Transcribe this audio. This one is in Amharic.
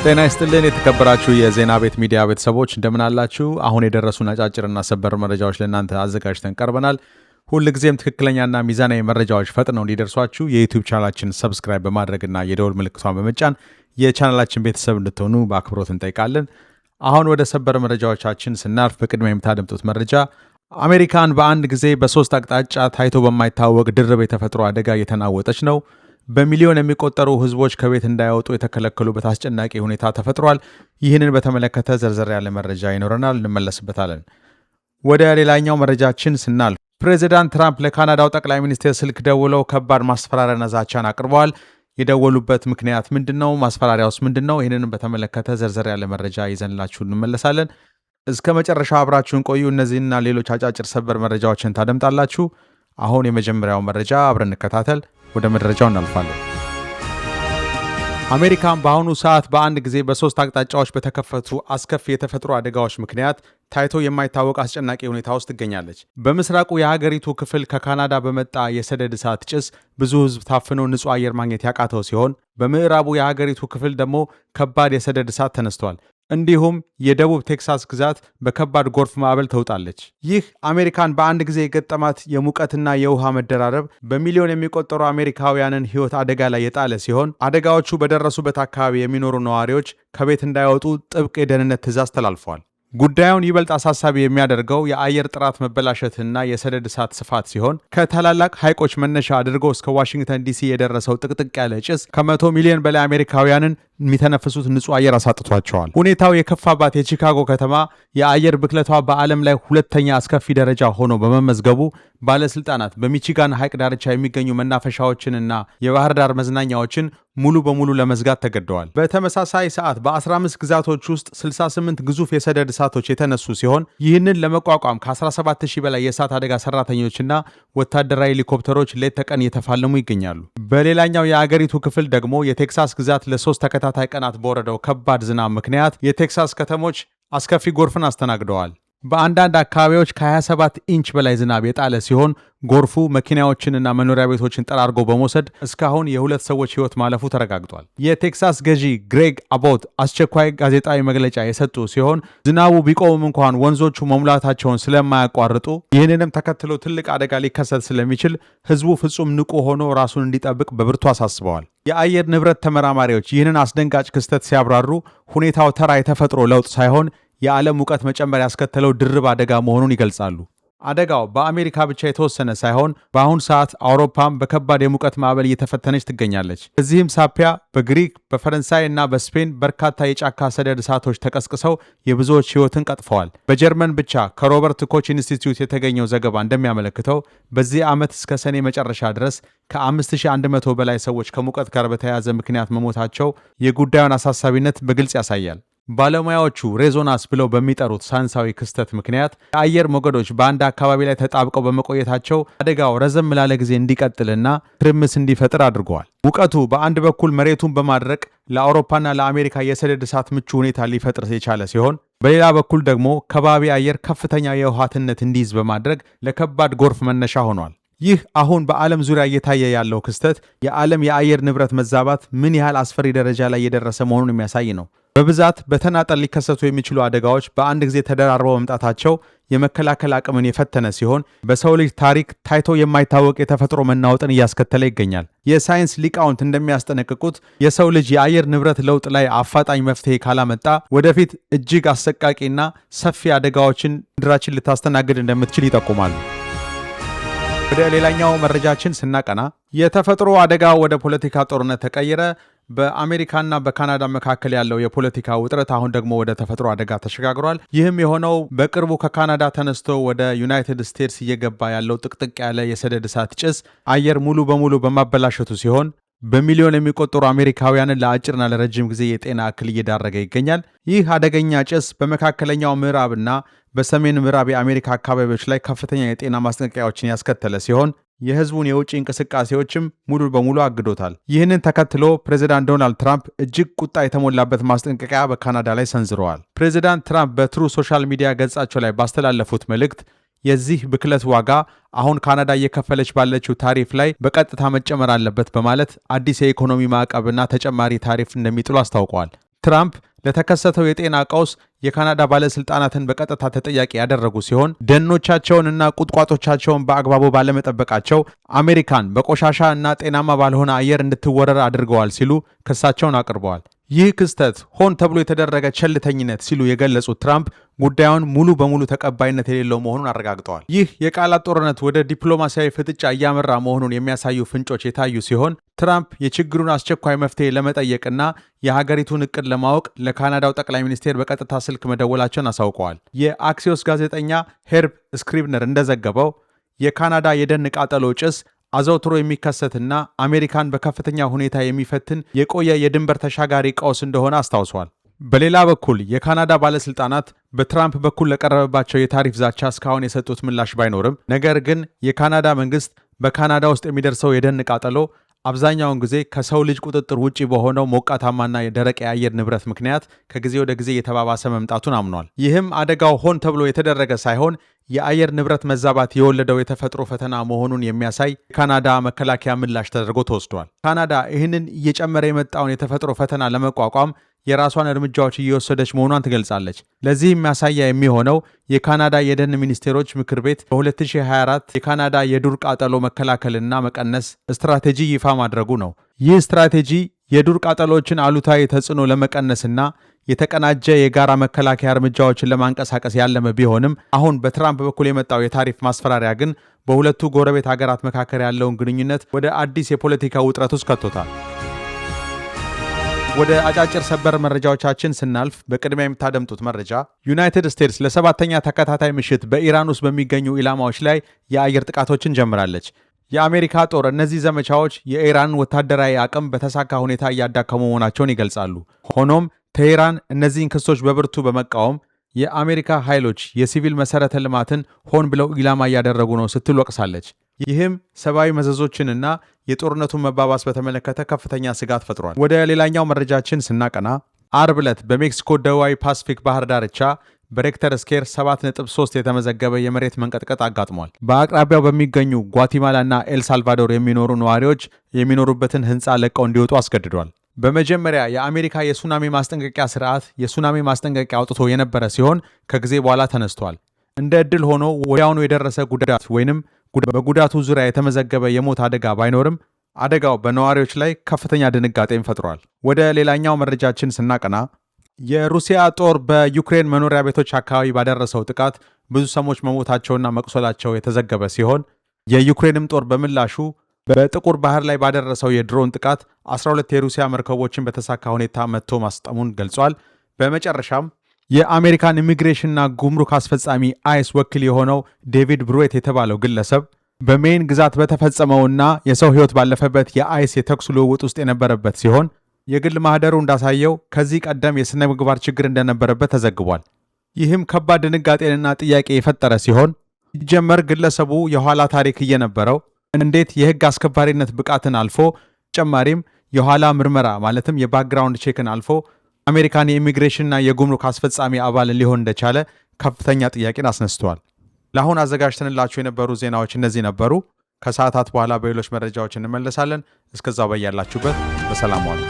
ጤና ይስጥልን የተከበራችሁ የዜና ቤት ሚዲያ ቤተሰቦች እንደምን አላችሁ? አሁን የደረሱን አጫጭርና ሰበር መረጃዎች ለእናንተ አዘጋጅተን ቀርበናል። ሁልጊዜም ትክክለኛና ሚዛናዊ መረጃዎች ፈጥነው እንዲደርሷችሁ የዩቲዩብ ቻናላችን ሰብስክራይብ በማድረግና የደወል ምልክቷን በመጫን የቻናላችን ቤተሰብ እንድትሆኑ በአክብሮት እንጠይቃለን። አሁን ወደ ሰበር መረጃዎቻችን ስናልፍ በቅድሚያ የምታደምጡት መረጃ አሜሪካን በአንድ ጊዜ በሶስት አቅጣጫ ታይቶ በማይታወቅ ድርብ የተፈጥሮ አደጋ እየተናወጠች ነው። በሚሊዮን የሚቆጠሩ ህዝቦች ከቤት እንዳይወጡ የተከለከሉበት አስጨናቂ ሁኔታ ተፈጥሯል። ይህንን በተመለከተ ዘርዘር ያለ መረጃ ይኖረናል፣ እንመለስበታለን። ወደ ሌላኛው መረጃችን ስናልፍ ፕሬዚዳንት ትራምፕ ለካናዳው ጠቅላይ ሚኒስትር ስልክ ደውለው ከባድ ማስፈራሪያና ዛቻን አቅርበዋል። የደወሉበት ምክንያት ምንድነው? ማስፈራሪያውስ ምንድነው? ይህንን በተመለከተ ዘርዘር ያለ መረጃ ይዘንላችሁ እንመለሳለን። እስከ መጨረሻ አብራችሁን ቆዩ። እነዚህና ሌሎች አጫጭር ሰበር መረጃዎችን ታደምጣላችሁ። አሁን የመጀመሪያው መረጃ አብረን እንከታተል። ወደ መረጃው እናልፋለን። አሜሪካን በአሁኑ ሰዓት በአንድ ጊዜ በሶስት አቅጣጫዎች በተከፈቱ አስከፊ የተፈጥሮ አደጋዎች ምክንያት ታይቶ የማይታወቅ አስጨናቂ ሁኔታ ውስጥ ትገኛለች። በምስራቁ የሀገሪቱ ክፍል ከካናዳ በመጣ የሰደድ እሳት ጭስ ብዙ ህዝብ ታፍኖ ንጹህ አየር ማግኘት ያቃተው ሲሆን፣ በምዕራቡ የሀገሪቱ ክፍል ደግሞ ከባድ የሰደድ እሳት ተነስቷል። እንዲሁም የደቡብ ቴክሳስ ግዛት በከባድ ጎርፍ ማዕበል ተውጣለች። ይህ አሜሪካን በአንድ ጊዜ የገጠማት የሙቀትና የውሃ መደራረብ በሚሊዮን የሚቆጠሩ አሜሪካውያንን ህይወት አደጋ ላይ የጣለ ሲሆን አደጋዎቹ በደረሱበት አካባቢ የሚኖሩ ነዋሪዎች ከቤት እንዳይወጡ ጥብቅ የደህንነት ትዕዛዝ ተላልፏል። ጉዳዩን ይበልጥ አሳሳቢ የሚያደርገው የአየር ጥራት መበላሸትና የሰደድ እሳት ስፋት ሲሆን ከታላላቅ ሐይቆች መነሻ አድርጎ እስከ ዋሽንግተን ዲሲ የደረሰው ጥቅጥቅ ያለ ጭስ ከ100 ሚሊዮን በላይ አሜሪካውያንን የሚተነፍሱት ንጹህ አየር አሳጥቷቸዋል። ሁኔታው የከፋባት የቺካጎ ከተማ የአየር ብክለቷ በዓለም ላይ ሁለተኛ አስከፊ ደረጃ ሆኖ በመመዝገቡ ባለስልጣናት በሚቺጋን ሐይቅ ዳርቻ የሚገኙ መናፈሻዎችንና የባህር ዳር መዝናኛዎችን ሙሉ በሙሉ ለመዝጋት ተገደዋል። በተመሳሳይ ሰዓት በ15 ግዛቶች ውስጥ 68 ግዙፍ የሰደድ እሳቶች የተነሱ ሲሆን ይህንን ለመቋቋም ከ17000 በላይ የእሳት አደጋ ሰራተኞችና ወታደራዊ ሄሊኮፕተሮች ሌት ተቀን እየተፋለሙ ይገኛሉ። በሌላኛው የአገሪቱ ክፍል ደግሞ የቴክሳስ ግዛት ለ3 ተከታታይ ቀናት በወረደው ከባድ ዝናብ ምክንያት የቴክሳስ ከተሞች አስከፊ ጎርፍን አስተናግደዋል። በአንዳንድ አካባቢዎች ከ27 ኢንች በላይ ዝናብ የጣለ ሲሆን ጎርፉ መኪናዎችንና መኖሪያ ቤቶችን ጠራርጎ በመውሰድ እስካሁን የ2 ሰዎች ሕይወት ማለፉ ተረጋግጧል። የቴክሳስ ገዢ ግሬግ አቦት አስቸኳይ ጋዜጣዊ መግለጫ የሰጡ ሲሆን ዝናቡ ቢቆምም እንኳን ወንዞቹ መሙላታቸውን ስለማያቋርጡ ይህንንም ተከትሎ ትልቅ አደጋ ሊከሰት ስለሚችል ሕዝቡ ፍጹም ንቁ ሆኖ ራሱን እንዲጠብቅ በብርቱ አሳስበዋል። የአየር ንብረት ተመራማሪዎች ይህንን አስደንጋጭ ክስተት ሲያብራሩ ሁኔታው ተራ የተፈጥሮ ለውጥ ሳይሆን የዓለም ሙቀት መጨመር ያስከተለው ድርብ አደጋ መሆኑን ይገልጻሉ። አደጋው በአሜሪካ ብቻ የተወሰነ ሳይሆን በአሁኑ ሰዓት አውሮፓም በከባድ የሙቀት ማዕበል እየተፈተነች ትገኛለች። በዚህም ሳቢያ በግሪክ፣ በፈረንሳይ እና በስፔን በርካታ የጫካ ሰደድ እሳቶች ተቀስቅሰው የብዙዎች ሕይወትን ቀጥፈዋል። በጀርመን ብቻ ከሮበርት ኮች ኢንስቲትዩት የተገኘው ዘገባ እንደሚያመለክተው በዚህ ዓመት እስከ ሰኔ መጨረሻ ድረስ ከ5100 በላይ ሰዎች ከሙቀት ጋር በተያያዘ ምክንያት መሞታቸው የጉዳዩን አሳሳቢነት በግልጽ ያሳያል። ባለሙያዎቹ ሬዞናንስ ብለው በሚጠሩት ሳይንሳዊ ክስተት ምክንያት የአየር ሞገዶች በአንድ አካባቢ ላይ ተጣብቀው በመቆየታቸው አደጋው ረዘም ላለ ጊዜ እንዲቀጥልና ትርምስ እንዲፈጥር አድርገዋል። ሙቀቱ በአንድ በኩል መሬቱን በማድረቅ ለአውሮፓና ለአሜሪካ የሰደድ እሳት ምቹ ሁኔታ ሊፈጥር የቻለ ሲሆን በሌላ በኩል ደግሞ ከባቢ አየር ከፍተኛ የውሃ ትነት እንዲይዝ በማድረግ ለከባድ ጎርፍ መነሻ ሆኗል። ይህ አሁን በዓለም ዙሪያ እየታየ ያለው ክስተት የዓለም የአየር ንብረት መዛባት ምን ያህል አስፈሪ ደረጃ ላይ የደረሰ መሆኑን የሚያሳይ ነው። በብዛት በተናጠል ሊከሰቱ የሚችሉ አደጋዎች በአንድ ጊዜ ተደራርበው መምጣታቸው የመከላከል አቅምን የፈተነ ሲሆን በሰው ልጅ ታሪክ ታይቶ የማይታወቅ የተፈጥሮ መናወጥን እያስከተለ ይገኛል። የሳይንስ ሊቃውንት እንደሚያስጠነቅቁት የሰው ልጅ የአየር ንብረት ለውጥ ላይ አፋጣኝ መፍትሄ ካላመጣ ወደፊት እጅግ አሰቃቂና ሰፊ አደጋዎችን ምድራችን ልታስተናግድ እንደምትችል ይጠቁማሉ። ወደ ሌላኛው መረጃችን ስናቀና የተፈጥሮ አደጋ ወደ ፖለቲካ ጦርነት ተቀየረ። በአሜሪካና በካናዳ መካከል ያለው የፖለቲካ ውጥረት አሁን ደግሞ ወደ ተፈጥሮ አደጋ ተሸጋግሯል። ይህም የሆነው በቅርቡ ከካናዳ ተነስቶ ወደ ዩናይትድ ስቴትስ እየገባ ያለው ጥቅጥቅ ያለ የሰደድ እሳት ጭስ አየር ሙሉ በሙሉ በማበላሸቱ ሲሆን በሚሊዮን የሚቆጠሩ አሜሪካውያንን ለአጭርና ለረጅም ጊዜ የጤና እክል እየዳረገ ይገኛል። ይህ አደገኛ ጭስ በመካከለኛው ምዕራብና በሰሜን ምዕራብ የአሜሪካ አካባቢዎች ላይ ከፍተኛ የጤና ማስጠንቀቂያዎችን ያስከተለ ሲሆን የህዝቡን የውጭ እንቅስቃሴዎችም ሙሉ በሙሉ አግዶታል። ይህንን ተከትሎ ፕሬዚዳንት ዶናልድ ትራምፕ እጅግ ቁጣ የተሞላበት ማስጠንቀቂያ በካናዳ ላይ ሰንዝረዋል። ፕሬዚዳንት ትራምፕ በትሩ ሶሻል ሚዲያ ገጻቸው ላይ ባስተላለፉት መልእክት የዚህ ብክለት ዋጋ አሁን ካናዳ እየከፈለች ባለችው ታሪፍ ላይ በቀጥታ መጨመር አለበት በማለት አዲስ የኢኮኖሚ ማዕቀብና ተጨማሪ ታሪፍ እንደሚጥሉ አስታውቀዋል። ትራምፕ ለተከሰተው የጤና ቀውስ የካናዳ ባለስልጣናትን በቀጥታ ተጠያቂ ያደረጉ ሲሆን ደኖቻቸውንና ቁጥቋጦቻቸውን በአግባቡ ባለመጠበቃቸው አሜሪካን በቆሻሻ እና ጤናማ ባልሆነ አየር እንድትወረር አድርገዋል ሲሉ ክሳቸውን አቅርበዋል። ይህ ክስተት ሆን ተብሎ የተደረገ ቸልተኝነት ሲሉ የገለጹት ትራምፕ ጉዳዩን ሙሉ በሙሉ ተቀባይነት የሌለው መሆኑን አረጋግጠዋል። ይህ የቃላት ጦርነት ወደ ዲፕሎማሲያዊ ፍጥጫ እያመራ መሆኑን የሚያሳዩ ፍንጮች የታዩ ሲሆን ትራምፕ የችግሩን አስቸኳይ መፍትሄ ለመጠየቅና የሀገሪቱን እቅድ ለማወቅ ለካናዳው ጠቅላይ ሚኒስቴር በቀጥታ ስልክ መደወላቸውን አሳውቀዋል። የአክሲዮስ ጋዜጠኛ ሄርብ ስክሪብነር እንደዘገበው የካናዳ የደን ቃጠሎ ጭስ አዘውትሮ የሚከሰትና አሜሪካን በከፍተኛ ሁኔታ የሚፈትን የቆየ የድንበር ተሻጋሪ ቀውስ እንደሆነ አስታውሷል። በሌላ በኩል የካናዳ ባለስልጣናት በትራምፕ በኩል ለቀረበባቸው የታሪፍ ዛቻ እስካሁን የሰጡት ምላሽ ባይኖርም፣ ነገር ግን የካናዳ መንግስት በካናዳ ውስጥ የሚደርሰው የደን ቃጠሎ አብዛኛውን ጊዜ ከሰው ልጅ ቁጥጥር ውጪ በሆነው ሞቃታማና የደረቅ የአየር ንብረት ምክንያት ከጊዜ ወደ ጊዜ እየተባባሰ መምጣቱን አምኗል። ይህም አደጋው ሆን ተብሎ የተደረገ ሳይሆን የአየር ንብረት መዛባት የወለደው የተፈጥሮ ፈተና መሆኑን የሚያሳይ የካናዳ መከላከያ ምላሽ ተደርጎ ተወስዷል። ካናዳ ይህንን እየጨመረ የመጣውን የተፈጥሮ ፈተና ለመቋቋም የራሷን እርምጃዎች እየወሰደች መሆኗን ትገልጻለች። ለዚህ የሚያሳያ የሚሆነው የካናዳ የደን ሚኒስቴሮች ምክር ቤት በ2024 የካናዳ የዱር ቃጠሎ መከላከልና መቀነስ ስትራቴጂ ይፋ ማድረጉ ነው። ይህ ስትራቴጂ የዱር ቃጠሎችን አሉታዊ ተጽዕኖ ለመቀነስና የተቀናጀ የጋራ መከላከያ እርምጃዎችን ለማንቀሳቀስ ያለመ ቢሆንም አሁን በትራምፕ በኩል የመጣው የታሪፍ ማስፈራሪያ ግን በሁለቱ ጎረቤት ሀገራት መካከል ያለውን ግንኙነት ወደ አዲስ የፖለቲካ ውጥረት ውስጥ ከቶታል። ወደ አጫጭር ሰበር መረጃዎቻችን ስናልፍ በቅድሚያ የምታደምጡት መረጃ ዩናይትድ ስቴትስ ለሰባተኛ ተከታታይ ምሽት በኢራን ውስጥ በሚገኙ ኢላማዎች ላይ የአየር ጥቃቶችን ጀምራለች። የአሜሪካ ጦር እነዚህ ዘመቻዎች የኢራን ወታደራዊ አቅም በተሳካ ሁኔታ እያዳከሙ መሆናቸውን ይገልጻሉ። ሆኖም ቴሄራን እነዚህን ክሶች በብርቱ በመቃወም የአሜሪካ ኃይሎች የሲቪል መሰረተ ልማትን ሆን ብለው ኢላማ እያደረጉ ነው ስትል ወቅሳለች። ይህም ሰብአዊ መዘዞችንና የጦርነቱን መባባስ በተመለከተ ከፍተኛ ስጋት ፈጥሯል። ወደ ሌላኛው መረጃችን ስናቀና አርብ ዕለት በሜክሲኮ ደቡባዊ ፓሲፊክ ባህር ዳርቻ በሬክተር ስኬር 7.3 የተመዘገበ የመሬት መንቀጥቀጥ አጋጥሟል። በአቅራቢያው በሚገኙ ጓቲማላና ኤልሳልቫዶር የሚኖሩ ነዋሪዎች የሚኖሩበትን ሕንፃ ለቀው እንዲወጡ አስገድዷል። በመጀመሪያ የአሜሪካ የሱናሚ ማስጠንቀቂያ ስርዓት የሱናሚ ማስጠንቀቂያ አውጥቶ የነበረ ሲሆን ከጊዜ በኋላ ተነስቷል። እንደ ዕድል ሆኖ ወዲያውኑ የደረሰ ጉዳት ወይንም በጉዳቱ ዙሪያ የተመዘገበ የሞት አደጋ ባይኖርም አደጋው በነዋሪዎች ላይ ከፍተኛ ድንጋጤን ፈጥሯል። ወደ ሌላኛው መረጃችን ስናቀና የሩሲያ ጦር በዩክሬን መኖሪያ ቤቶች አካባቢ ባደረሰው ጥቃት ብዙ ሰዎች መሞታቸውና መቁሰላቸው የተዘገበ ሲሆን የዩክሬንም ጦር በምላሹ በጥቁር ባህር ላይ ባደረሰው የድሮን ጥቃት 12 የሩሲያ መርከቦችን በተሳካ ሁኔታ መትቶ ማስጠሙን ገልጿል። በመጨረሻም የአሜሪካን ኢሚግሬሽንና ጉምሩክ አስፈጻሚ አይስ ወኪል የሆነው ዴቪድ ብሩዌት የተባለው ግለሰብ በሜይን ግዛት በተፈጸመውና የሰው ሕይወት ባለፈበት የአይስ የተኩስ ልውውጥ ውስጥ የነበረበት ሲሆን የግል ማህደሩ እንዳሳየው ከዚህ ቀደም የሥነ ምግባር ችግር እንደነበረበት ተዘግቧል። ይህም ከባድ ድንጋጤንና ጥያቄ የፈጠረ ሲሆን ሲጀመር ግለሰቡ የኋላ ታሪክ እየነበረው እንዴት የሕግ አስከባሪነት ብቃትን አልፎ ተጨማሪም የኋላ ምርመራ ማለትም የባክግራውንድ ቼክን አልፎ አሜሪካን የኢሚግሬሽንና የጉምሩክ አስፈጻሚ አባል ሊሆን እንደቻለ ከፍተኛ ጥያቄን አስነስተዋል። ለአሁን አዘጋጅተንላችሁ የነበሩ ዜናዎች እነዚህ ነበሩ። ከሰዓታት በኋላ በሌሎች መረጃዎች እንመለሳለን። እስከዛው በያላችሁበት በሰላም ዋሉ።